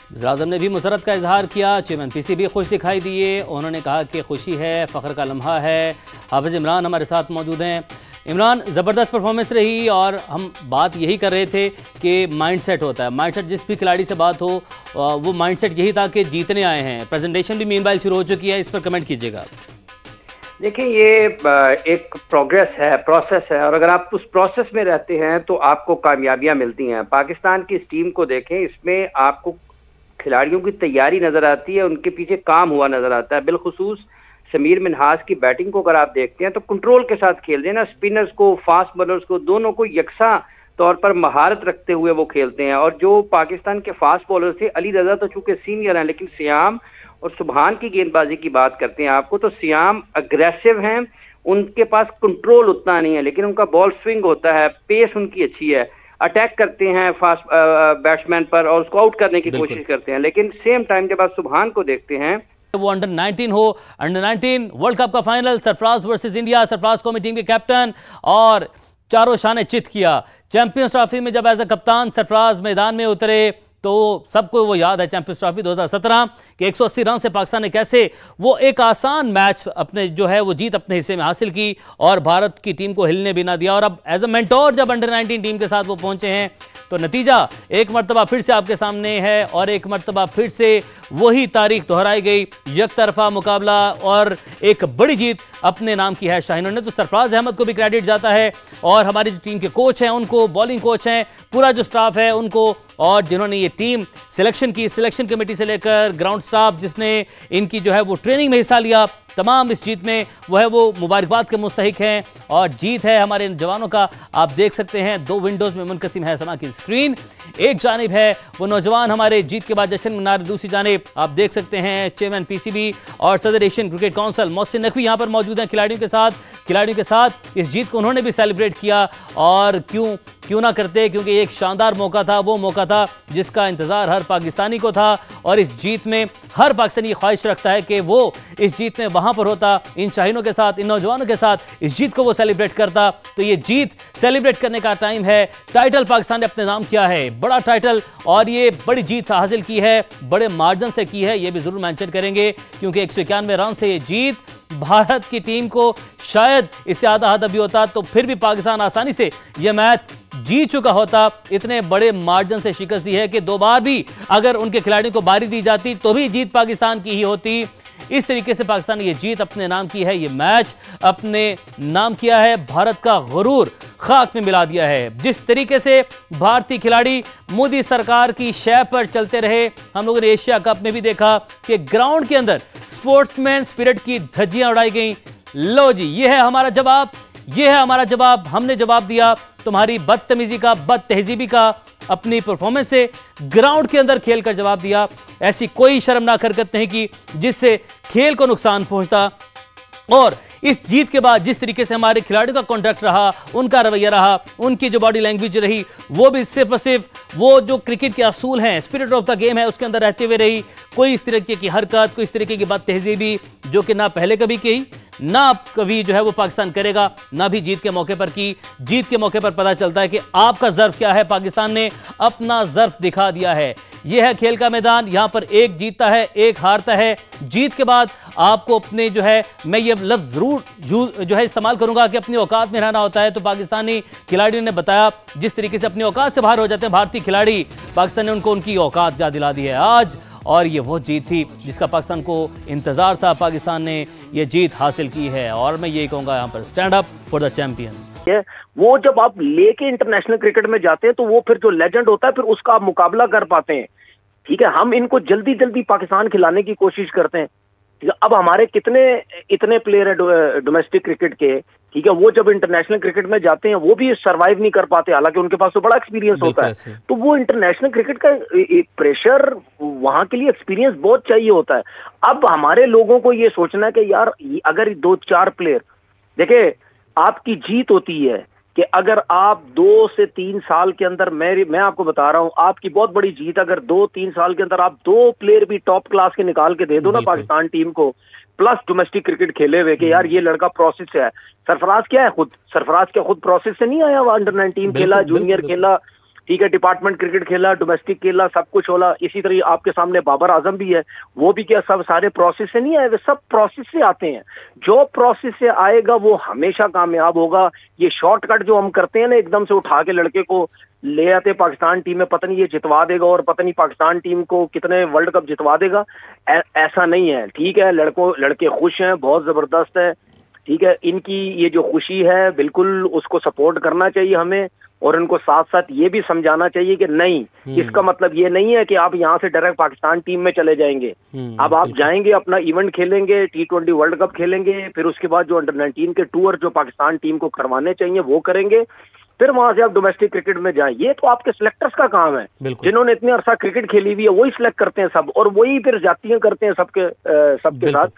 वज़ीर आज़म ने भी मुसरत का इजहार किया। चेयरमैन पीसी भी खुश दिखाई दिए। उन्होंने कहा कि खुशी है, फ़ख्र का लम्हा है। हाफिज़ इमरान हमारे साथ मौजूद हैं। इमरान, ज़बरदस्त परफॉर्मेंस रही और हम बात यही कर रहे थे कि माइंडसेट होता है। माइंडसेट जिस भी खिलाड़ी से बात हो वो माइंडसेट यही था कि जीतने आए हैं। प्रेजेंटेशन भी मीनवाइल शुरू हो चुकी है, इस पर कमेंट कीजिएगा। देखिए, ये एक प्रोग्रेस है, प्रोसेस है, और अगर आप उस प्रोसेस में रहते हैं तो आपको कामयाबियां मिलती हैं। पाकिस्तान की इस टीम को देखें, इसमें आपको खिलाड़ियों की तैयारी नजर आती है, उनके पीछे काम हुआ नजर आता है। बिलखुसूस समीर मिन्हाज की बैटिंग को अगर आप देखते हैं तो कंट्रोल के साथ खेल रहे हैं ना, स्पिनर्स को, फास्ट बॉलर्स को, दोनों को यकसा तौर पर महारत रखते हुए वो खेलते हैं। और जो पाकिस्तान के फास्ट बॉलर थे, अली रजा तो चूंकि सीनियर हैं, लेकिन सियाम और सुबहान की गेंदबाजी की बात करते हैं आपको तो सियाम अग्रेसिव हैं, उनके पास कंट्रोल उतना नहीं है, लेकिन उनका बॉल स्विंग होता है, पेस उनकी अच्छी है, अटैक करते हैं फास्ट बैट्समैन पर और उसको आउट करने की कोशिश करते हैं। लेकिन सेम टाइम जब आप सुबहान को देखते हैं, वो अंडर 19 हो, अंडर 19 वर्ल्ड कप का final, Sarfaraz versus India, Sarfaraz कौमी टीम के कैप्टन और चारों शाने चित किया। चैंपियंस ट्रॉफी में जब एज अ कप्तान सरफराज मैदान में उतरे तो सबको वो याद है चैंपियंस ट्रॉफी 2017 के 180 रन से पाकिस्तान ने कैसे वो एक आसान मैच अपने जो है वो जीत अपने हिस्से में हासिल की और भारत की टीम को हिलने भी ना दिया। और अब एज अ मेंटोर जब अंडर 19 टीम के साथ वो पहुंचे हैं तो नतीजा एक मरतबा फिर से आपके सामने है और एक मरतबा फिर से वही तारीख दोहराई गई, यकतरफा मुकाबला और एक बड़ी जीत अपने नाम की है शाहीनों ने। तो सरफराज अहमद को भी क्रेडिट जाता है और हमारी जो टीम के कोच हैं उनको, बॉलिंग कोच हैं, पूरा जो स्टाफ है उनको, और जिन्होंने ये टीम सिलेक्शन की, सिलेक्शन कमेटी से लेकर ग्राउंड स्टाफ जिसने इनकी जो है वो ट्रेनिंग में हिस्सा लिया, तमाम इस जीत में वो है वो मुबारकबाद के मुस्तहिक हैं। और जीत है हमारे जवानों का, आप देख सकते हैं 2 विंडोज में मुनकसिम है समा की स्क्रीन। एक जानिब है वो नौजवान हमारे जीत के बाद जश्न मना रहे, दूसरी जानिब आप देख सकते हैं चेयरमैन पीसीबी और सदर Asian cricket council Mohsin Naqvi यहाँ पर मौजूद हैं खिलाड़ियों के साथ इस जीत को उन्होंने भी सेलिब्रेट किया। और क्यों ना करते, क्योंकि एक शानदार मौका था, वो मौका था जिसका इंतजार हर पाकिस्तानी को था। और इस जीत में हर पाकिस्तानी ख्वाहिश रखता है कि वो इस जीत में वहां पर होता, इन शाहीनों के साथ, इन नौजवानों के साथ इस जीत को वो सेलिब्रेट करता। तो ये जीत सेलिब्रेट करने का टाइम है। टाइटल पाकिस्तान ने अपने नाम किया है, बड़ा टाइटल, और ये बड़ी जीत हासिल की है, बड़े मार्जिन से की है, ये भी जरूर मेंशन करेंगे क्योंकि 191 रन से ये जीत भारत की टीम को शायद इससे आधा हाथ भी होता तो फिर भी पाकिस्तान आसानी से यह मैच जीत चुका होता। इतने बड़े मार्जिन से शिकस्त दी है कि 2 बार भी अगर उनके खिलाड़ियों को बारी दी जाती तो भी जीत पाकिस्तान की ही होती। इस तरीके से पाकिस्तान ने यह जीत अपने नाम की है, यह मैच अपने नाम किया है, भारत का गुरूर खाक में मिला दिया है। जिस तरीके से भारतीय खिलाड़ी मोदी सरकार की शय पर चलते रहे, हम लोगों ने एशिया कप में भी देखा कि ग्राउंड के अंदर स्पोर्ट्समैन स्पिरिट की धज्जियां उड़ाई गई। लो जी, ये है हमारा जवाब, ये है हमारा जवाब, हमने जवाब दिया तुम्हारी बदतमीजी का, बदतहजीबी का, अपनी परफॉर्मेंस से ग्राउंड के अंदर खेल कर जवाब दिया। ऐसी कोई शर्मनाक हरकत नहीं की जिससे खेल को नुकसान पहुंचता। और इस जीत के बाद जिस तरीके से हमारे खिलाड़ियों का कॉन्ट्रैक्ट रहा, उनका रवैया रहा, उनकी जो बॉडी लैंग्वेज रही, वो भी सिर्फ और सिर्फ वो जो क्रिकेट के असूल हैं, स्पिरिट ऑफ द गेम है, उसके अंदर रहते हुए रही। कोई इस तरीके की हरकत, कोई इस तरीके की बदतहजीबी जो कि ना पहले कभी की, ना कभी जो है वो पाकिस्तान करेगा, ना भी जीत के मौके पर की। जीत के मौके पर पता चलता है कि आपका ज़र्फ क्या है। पाकिस्तान ने अपना ज़र्फ दिखा दिया है। यह है खेल का मैदान, यहां पर एक जीतता है, एक हारता है। जीत के बाद आपको अपने जो है, मैं ये लफ्ज़ जरूर जो है इस्तेमाल करूंगा कि अपनी औकात में रहना होता है। तो पाकिस्तानी खिलाड़ियों ने बताया जिस तरीके से अपनी औकात से बाहर हो जाते हैं भारतीय खिलाड़ी, पाकिस्तान ने उनको उनकी औकात याद दिला दी है आज। और ये वो जीत थी जिसका पाकिस्तान को इंतजार था। पाकिस्तान ने ये जीत हासिल की है और मैं यही कहूंगा यहाँ पर stand up for the champions. वो जब आप लेके इंटरनेशनल क्रिकेट में जाते हैं तो वो फिर जो लेजेंड होता है फिर उसका आप मुकाबला कर पाते हैं। ठीक है, हम इनको जल्दी जल्दी पाकिस्तान खिलाने की कोशिश करते हैं। ठीक है, अब हमारे इतने प्लेयर है डोमेस्टिक क्रिकेट के, ठीक है, वो जब इंटरनेशनल क्रिकेट में जाते हैं वो भी सरवाइव नहीं कर पाते, हालांकि उनके पास तो बड़ा एक्सपीरियंस होता है। तो वो इंटरनेशनल क्रिकेट का प्रेशर, वहां के लिए एक्सपीरियंस बहुत चाहिए होता है। अब हमारे लोगों को ये सोचना है कि यार अगर 2-4 प्लेयर, देखिए आपकी जीत होती है कि अगर आप 2 से 3 साल के अंदर, मैं आपको बता रहा हूं, आपकी बहुत बड़ी जीत अगर 2-3 साल के अंदर आप 2 प्लेयर भी टॉप क्लास के निकाल के दे दो ना पाकिस्तान टीम को, प्लस डोमेस्टिक क्रिकेट खेले हुए कि यार ये लड़का प्रोसेस से है। सरफराज क्या है, सरफराज क्या खुद प्रोसेस से नहीं आया? वो अंडर 19 खेला, जूनियर खेला, ठीक है, डिपार्टमेंट क्रिकेट खेला, डोमेस्टिक खेला, सब कुछ होला। इसी तरह आपके सामने बाबर आजम भी है, वो भी क्या सब सारे प्रोसेस से नहीं आए, वे सब प्रोसेस से आते हैं। जो प्रोसेस से आएगा वो हमेशा कामयाब होगा। ये शॉर्टकट जो हम करते हैं ना, एकदम से उठा के लड़के को ले आते पाकिस्तान टीम में, पता नहीं ये जितवा देगा और पता नहीं पाकिस्तान टीम को कितने वर्ल्ड कप जितवा देगा, ऐसा नहीं है। ठीक है, लड़के खुश हैं, बहुत जबरदस्त है। ठीक है, इनकी ये जो खुशी है बिल्कुल उसको सपोर्ट करना चाहिए हमें, और उनको साथ साथ ये भी समझाना चाहिए कि नहीं, इसका मतलब ये नहीं है कि आप यहाँ से डायरेक्ट पाकिस्तान टीम में चले जाएंगे। अब आप जाएंगे, अपना इवेंट खेलेंगे, T20 वर्ल्ड कप खेलेंगे, फिर उसके बाद जो अंडर-19 के टूर जो पाकिस्तान टीम को करवाने चाहिए वो करेंगे, फिर वहां से आप डोमेस्टिक क्रिकेट में जाएं। ये तो आपके सिलेक्टर्स का काम है, जिन्होंने इतने अरसा क्रिकेट खेली हुई है, वही सिलेक्ट करते हैं सब, और वही फिर जातियां करते हैं सबके साथ।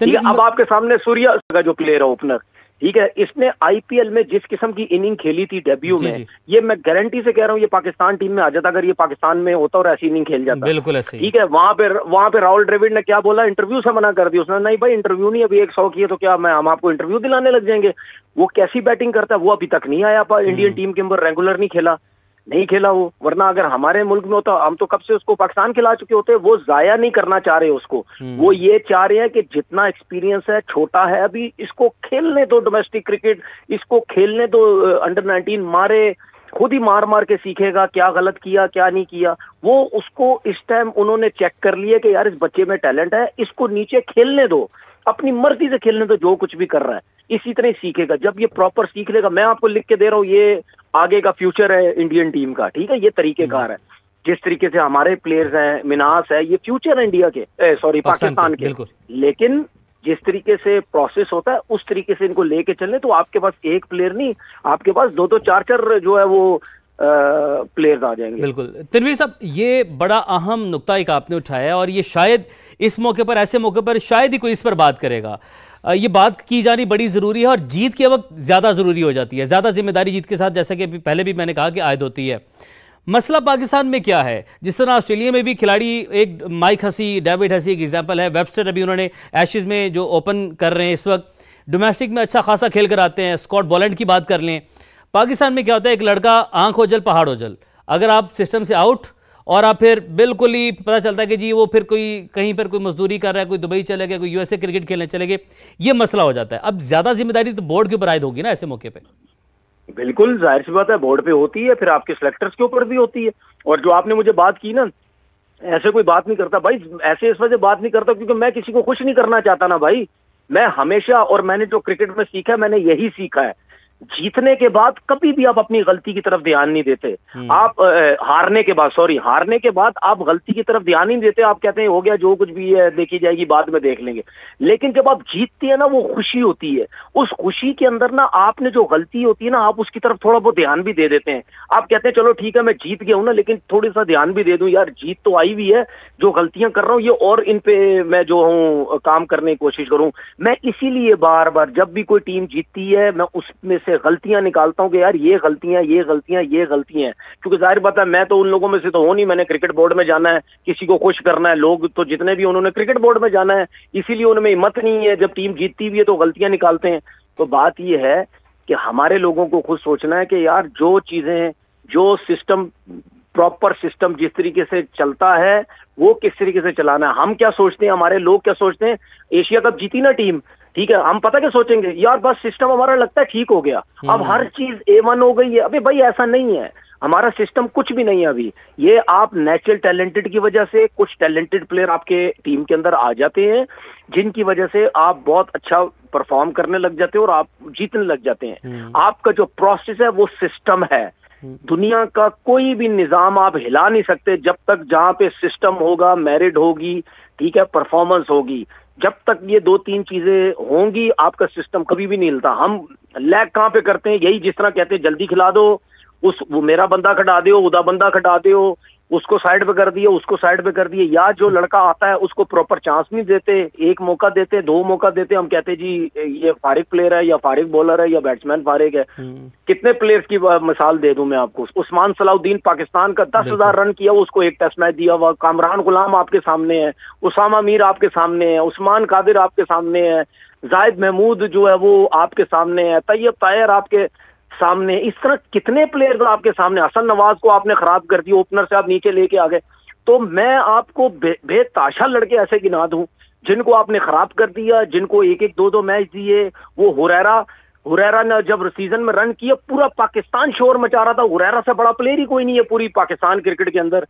ठीक है, अब आपके सामने सूर्या का जो प्लेयर है ओपनर, ठीक है, इसने आईपीएल में जिस किस्म की इनिंग खेली थी डेब्यू में, ये मैं गारंटी से कह रहा हूँ ये पाकिस्तान टीम में आ जाता अगर ये पाकिस्तान में होता और ऐसी इनिंग खेल जाता। बिल्कुल ऐसे। ठीक है, वहां पे राहुल द्रविड़ ने क्या बोला, इंटरव्यू से मना कर दिया उसने, नहीं भाई इंटरव्यू नहीं, अभी 100 किए तो क्या हम आपको इंटरव्यू दिलाने लग जाएंगे। वो कैसी बैटिंग करता है, वो अभी तक नहीं आया, इंडियन टीम के अंदर रेगुलर नहीं खेला वो, वरना अगर हमारे मुल्क में होता हम तो कब से उसको पाकिस्तान खिला चुके होते। वो जाया नहीं करना चाह रहे उसको, वो ये चाह रहे हैं कि जितना एक्सपीरियंस है, छोटा है अभी, इसको खेलने दो डोमेस्टिक क्रिकेट, इसको खेलने दो अंडर-19, मारे खुद ही मार के सीखेगा क्या गलत किया क्या नहीं किया। वो उसको इस टाइम उन्होंने चेक कर लिया कि यार इस बच्चे में टैलेंट है, इसको नीचे खेलने दो, अपनी मर्जी से खेलने दो, जो कुछ भी कर रहा है इसी तरह सीखेगा। जब ये प्रॉपर सीख लेगा, मैं आपको लिख के दे रहा हूँ, ये आगे का फ्यूचर है इंडियन टीम का। ठीक है, ये तरीकेकार है, जिस तरीके से हमारे प्लेयर्स हैं, मिनास है, ये फ्यूचर है इंडिया के, पाकिस्तान के। लेकिन जिस तरीके से प्रोसेस होता है उस तरीके से इनको लेके चलने, तो आपके पास एक प्लेयर नहीं, आपके पास 2-2 4-4 जो है वो प्लेयर्स आ जाएंगे। बिल्कुल तनवीर साहब, ये बड़ा अहम नुक्ता एक आपने उठाया है, और ये शायद इस मौके पर, ऐसे मौके पर शायद ही कोई इस पर बात करेगा। ये बात की जानी बड़ी ज़रूरी है, और जीत के वक्त ज़्यादा ज़रूरी हो जाती है, ज़्यादा जिम्मेदारी जीत के साथ, जैसा कि पहले भी मैंने कहा कि आयद होती है। मसला पाकिस्तान में क्या है, जिस तरह ऑस्ट्रेलिया में भी खिलाड़ी, एक माइक हसी, डेविड हसी एक एग्जाम्पल है, वेबस्टर अभी उन्होंने एशेज़ में जो ओपन कर रहे हैं इस वक्त, डोमेस्टिक में अच्छा खासा खेल कर आते हैं। स्कॉट बॉलैंड की बात कर लें। पाकिस्तान में क्या होता है, एक लड़का आंख हो जल पहाड़ हो जल, अगर आप सिस्टम से आउट, और आप फिर बिल्कुल ही पता चलता है कि जी वो फिर कोई कहीं पर कोई मजदूरी कर रहा है, कोई दुबई चले गया, कोई यूएसए क्रिकेट खेलने चले गए, ये मसला हो जाता है। अब ज्यादा जिम्मेदारी तो बोर्ड के ऊपर आयद होगी ना ऐसे मौके पे। बिल्कुल जाहिर सी बात है, बोर्ड पे होती है, फिर आपके सिलेक्टर्स के ऊपर भी होती है। और जो आपने मुझे बात की ना, ऐसे कोई बात नहीं करता भाई, ऐसे इस वजह बात नहीं करता क्योंकि मैं किसी को खुश नहीं करना चाहता ना भाई। मैं हमेशा, और मैंने जो क्रिकेट में सीखा है, मैंने यही सीखा है, जीतने के बाद कभी भी आप अपनी गलती की तरफ ध्यान नहीं देते। आप हारने के बाद आप गलती की तरफ ध्यान नहीं देते। आप कहते हैं हो गया, जो कुछ भी है देखी जाएगी, बाद में देख लेंगे। लेकिन जब आप जीतते हैं ना, वो खुशी होती है, उस खुशी के अंदर ना आपने जो गलती होती है ना, आप उसकी तरफ थोड़ा बहुत ध्यान भी दे देते हैं। आप कहते हैं चलो ठीक है मैं जीत गया हूं ना, लेकिन थोड़ी सा ध्यान भी दे दूं, यार जीत तो आई हुई है, जो गलतियां कर रहा हूं ये और इन पे मैं जो हूं काम करने की कोशिश करूं। मैं इसीलिए बार बार जब भी कोई टीम जीतती है, मैं उसमें गलतियां निकालता हूं कि यार ये गलतियां, क्योंकि जाहिर बात है मैं तो उन लोगों में से तो हो नहीं, मैंने क्रिकेट बोर्ड में जाना है, किसी को खुश करना है। लोग तो जितने भी उन्होंने क्रिकेट बोर्ड में जाना है, इसीलिए उनमें हिम्मत नहीं है, जब टीम जीतती भी है तो गलतियां निकालते हैं। तो बात ये है कि हमारे लोगों को खुद सोचना है कि यार जो चीजें, जो सिस्टम, प्रॉपर सिस्टम जिस तरीके से चलता है वो किस तरीके से चलाना है। हम क्या सोचते हैं, हमारे लोग क्या सोचते हैं, एशिया कप जीती ना टीम, ठीक है, हम पता क्या सोचेंगे, यार बस सिस्टम हमारा लगता है ठीक हो गया, अब हर चीज A1 हो गई है। अबे भाई ऐसा नहीं है, हमारा सिस्टम कुछ भी नहीं है अभी। ये आप नेचुरल टैलेंटेड की वजह से, कुछ टैलेंटेड प्लेयर आपके टीम के अंदर आ जाते हैं, जिनकी वजह से आप बहुत अच्छा परफॉर्म करने लग जाते हो और आप जीतने लग जाते हैं। आपका जो प्रोसेस है वो सिस्टम है। दुनिया का कोई भी निजाम आप हिला नहीं सकते जब तक जहां पे सिस्टम होगा, मेरिट होगी, ठीक है, परफॉर्मेंस होगी। जब तक ये 2-3 चीजें होंगी, आपका सिस्टम कभी भी नहीं हिलता। हम लैग कहाँ पे करते हैं, यही जिस तरह कहते हैं जल्दी खिला दो, वो मेरा बंदा खटा दो, उदा बंदा खटा दो, उसको साइड पे कर दिए, उसको साइड पे कर दिए, या जो लड़का आता है उसको प्रॉपर चांस नहीं देते, एक मौका देते, 2 मौका देते, हम कहते जी ये फारिग प्लेयर है या फारिग बॉलर है या बैट्समैन फारिग है। कितने प्लेयर्स की मिसाल दे दूं मैं आपको, उस्मान सलाउद्दीन पाकिस्तान का 10,000 रन किया, उसको एक टेस्ट मैच दिया हुआ। कामरान गुलाम आपके सामने है, उसामा मीर आपके सामने है, उस्मान कादिर आपके सामने है, जाहिद महमूद जो है वो आपके सामने है, तैयब ताहिर आपके सामने, इस तरह कितने प्लेयर्स आपके सामने। हसन नवाज को आपने खराब कर दिया, ओपनर से आप नीचे लेके आ गए। तो मैं आपको बेताशा लड़के ऐसे गिना दूं जिनको आपने खराब कर दिया, जिनको एक एक दो दो मैच दिए। वो हुरैरा ने जब सीजन में रन किया, पूरा पाकिस्तान शोर मचा रहा था। हुरैरा से बड़ा प्लेयर ही कोई नहीं है पूरी पाकिस्तान क्रिकेट के अंदर।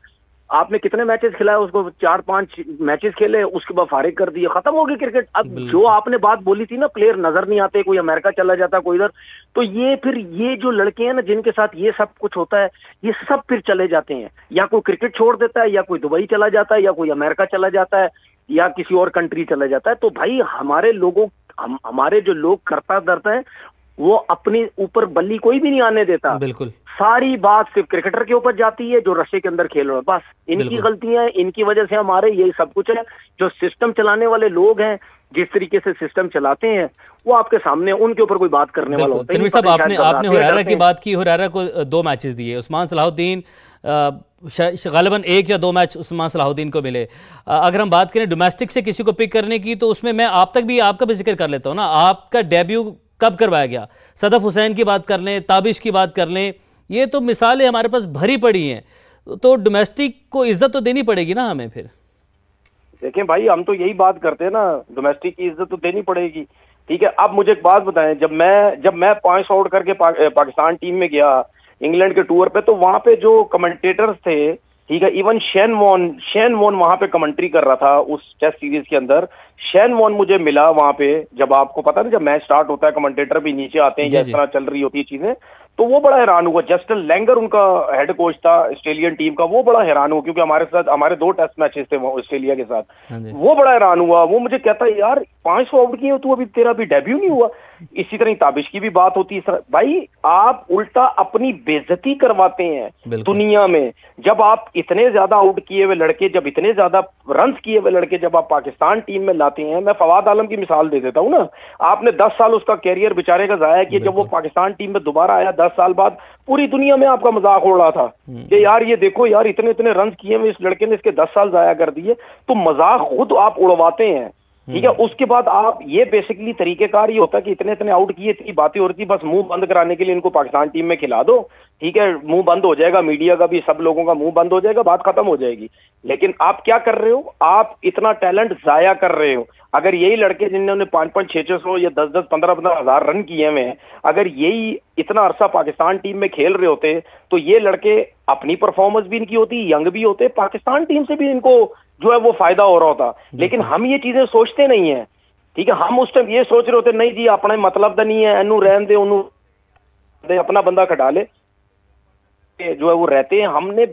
आपने कितने मैचेस खिलाए उसको? 4-5 मैचेस खेले, उसके बाद फारिग कर दिए, खत्म हो गई क्रिकेट। अब जो आपने बात बोली थी ना, प्लेयर नजर नहीं आते, कोई अमेरिका चला जाता, कोई इधर, तो ये फिर ये जो लड़के हैं ना जिनके साथ ये सब कुछ होता है, ये सब फिर चले जाते हैं। या कोई क्रिकेट छोड़ देता है, या कोई दुबई चला जाता है, या कोई अमेरिका चला जाता है, या किसी और कंट्री चला जाता है। तो भाई हमारे जो लोग करता धरता है, वो अपने ऊपर बल्ली कोई भी नहीं आने देता। बिल्कुल। सारी बात सिर्फ क्रिकेटर के ऊपर जाती है जो रस्से के अंदर खेल रहा है। बस इनकी गलतियां हैं, इनकी वजह से हमारे यही सब कुछ है। जो सिस्टम चलाने वाले लोग हैं, जिस तरीके से सिस्टम चलाते हैं, वो आपके सामने, उनके ऊपर कोई बात करने वाला होता है। तनवीर साहब, आपने हुरैरा की बात की। हुरैरा को 2 मैचेस दिए, उस्मान सलाहुद्दीन गालिबन 1 या 2 मैच उस्मान सलाहुद्दीन को मिले। अगर हम बात करें डोमेस्टिक से किसी को पिक करने की, तो उसमें मैं आपका भी जिक्र कर लेता हूँ ना। आपका डेब्यू कब करवाया गया? सदफ हुसैन की बात कर लें, ताबिश की बात कर लें, ये तो मिसालें हमारे पास भरी पड़ी हैं। तो डोमेस्टिक को इज्जत तो देनी पड़ेगी ना हमें फिर। देखें भाई, हम तो यही बात करते हैं ना, डोमेस्टिक की इज्जत तो देनी पड़ेगी। ठीक है, अब मुझे एक बात बताएं, जब मैं 500 आउट करके पाकिस्तान टीम में गया इंग्लैंड के टूर पे, तो वहां पे जो कमेंटेटर्स थे, ठीक है, इवन शेन वॉन वहां पे कमेंट्री कर रहा था उस टेस्ट सीरीज के अंदर। शेन वॉन मुझे मिला वहां पे, जब आपको पता नहीं जब मैच स्टार्ट होता है कमेंटेटर भी नीचे आते हैं, या इस तरह चल रही होती है चीजें, तो वो बड़ा हैरान हुआ। जस्टिन लैंगर उनका हेड कोच था ऑस्ट्रेलियन टीम का, वो बड़ा हैरान हुआ, क्योंकि हमारे 2 टेस्ट मैचेस थे ऑस्ट्रेलिया के साथ। वो बड़ा हैरान हुआ। वो मुझे कहता है, यार 500 आउट किए तू, अभी तेरा भी डेब्यू नहीं हुआ। इसी तरह ताबिश की भी बात होती है। भाई, आप उल्टा अपनी बेइज्जती करवाते हैं दुनिया में। जब आप इतने ज्यादा आउट किए हुए लड़के, जब इतने ज्यादा रन किए हुए लड़के जब आप पाकिस्तान टीम में लाते हैं, मैं फवाद आलम की मिसाल दे देता हूं ना। आपने 10 साल उसका कैरियर बेचारे का जाया किया। जब वो पाकिस्तान टीम में दोबारा आया 10 साल बाद, पूरी दुनिया में आपका मजाक उड़ रहा था कि यार ये देखो यार, इतने इतने रन किए हुए इस लड़के ने, इसके 10 साल जाया कर दिए। तो मजाक खुद आप उड़वाते हैं। ठीक है, उसके बाद आप ये बेसिकली तरीकेकार ये होता है कि इतने इतने आउट किए, इतनी बातें हो रही थी, बस मुंह बंद कराने के लिए इनको पाकिस्तान टीम में खिला दो। ठीक है, मुंह बंद हो जाएगा, मीडिया का भी, सब लोगों का मुंह बंद हो जाएगा, बात खत्म हो जाएगी। लेकिन आप क्या कर रहे हो? आप इतना टैलेंट जाया कर रहे हो। अगर यही लड़के जिन्होंने 5-5, 600 या 10-10, 15-15 हजार रन किए हुए हैं, अगर यही इतना अरसा पाकिस्तान टीम में खेल रहे होते, तो ये लड़के, अपनी परफॉर्मेंस भी इनकी होती, यंग भी होते, पाकिस्तान टीम से भी इनको जो है वो फायदा हो रहा होता। लेकिन हम ये चीजें सोचते नहीं है। ठीक है, हम उस टाइम ये सोच रहे होते, नहीं जी अपना मतलब तो नहीं है, एनू रहन दे, उन्हों अपना बंदा खटा ले, जो है वो रहते हैं। हमने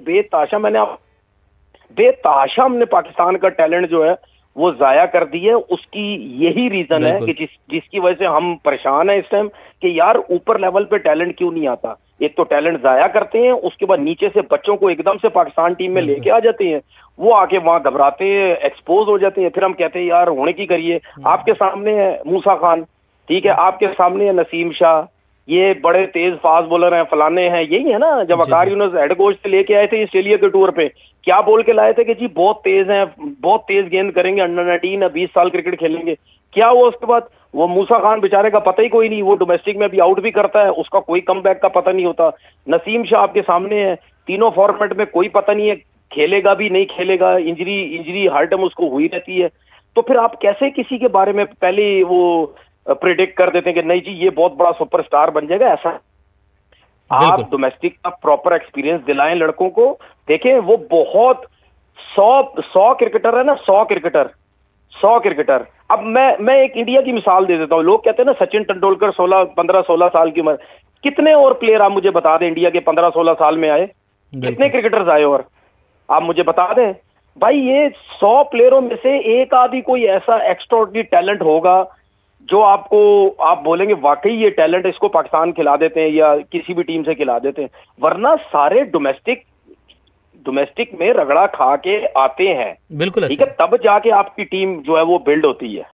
बेताशा हमने पाकिस्तान का टैलेंट जो है वो जाया कर दी है। उसकी यही रीजन है कि जिसकी वजह से हम परेशान हैं इस टाइम, कि यार ऊपर लेवल पे टैलेंट क्यों नहीं आता। एक तो टैलेंट जाया करते हैं, उसके बाद नीचे से बच्चों को एकदम से पाकिस्तान टीम में लेके आ जाते हैं, वो आके वहां घबराते हैं, एक्सपोज हो जाते हैं। फिर हम कहते हैं यार होने की करिए। आपके सामने है मूसा खान, ठीक है, आपके सामने है नसीम शाह, ये बड़े तेज फास्ट बॉलर हैं, फलाने हैं, यही है ना। जब वकार यूनुस हेड कोच से लेके आए थे ऑस्ट्रेलिया के टूर पे, क्या बोल के लाए थे कि जी बहुत तेज हैं, बहुत तेज गेंद करेंगे, अंडर 19 20 साल क्रिकेट खेलेंगे। क्या हुआ उसके बाद? वो मूसा खान बेचारे का पता ही कोई नहीं, वो डोमेस्टिक में भी आउट भी करता है, उसका कोई कमबैक का पता नहीं होता। नसीम शाह आपके सामने है, तीनों फॉर्मेट में कोई पता नहीं है, खेलेगा भी नहीं खेलेगा, इंजरी हर टाइम उसको हुई रहती है। तो फिर आप कैसे किसी के बारे में पहले वो प्रेडिक्ट कर देते हैं कि नहीं जी ये बहुत बड़ा सुपरस्टार बन जाएगा? ऐसा आप डोमेस्टिक का प्रॉपर एक्सपीरियंस दिलाएं लड़कों को। देखें, वो बहुत 100 क्रिकेटर है ना, 100 क्रिकेटर। अब मैं एक इंडिया की मिसाल दे देता हूं। लोग कहते हैं ना सचिन तेंदुलकर 15-16 साल की उम्र, कितने और प्लेयर आप मुझे बता दें इंडिया के 15-16 साल में आए? कितने क्रिकेटर्स आए और आप मुझे बता दें भाई। ये 100 प्लेयरों में से एक आदि कोई ऐसा एक्स्ट्राऑर्डिनरी टैलेंट होगा जो आप बोलेंगे वाकई ये टैलेंट, इसको पाकिस्तान खिला देते हैं या किसी भी टीम से खिला देते हैं। वरना सारे डोमेस्टिक में रगड़ा खा के आते हैं। बिल्कुल, ठीक है, तब जाके आपकी टीम जो है वो बिल्ड होती है।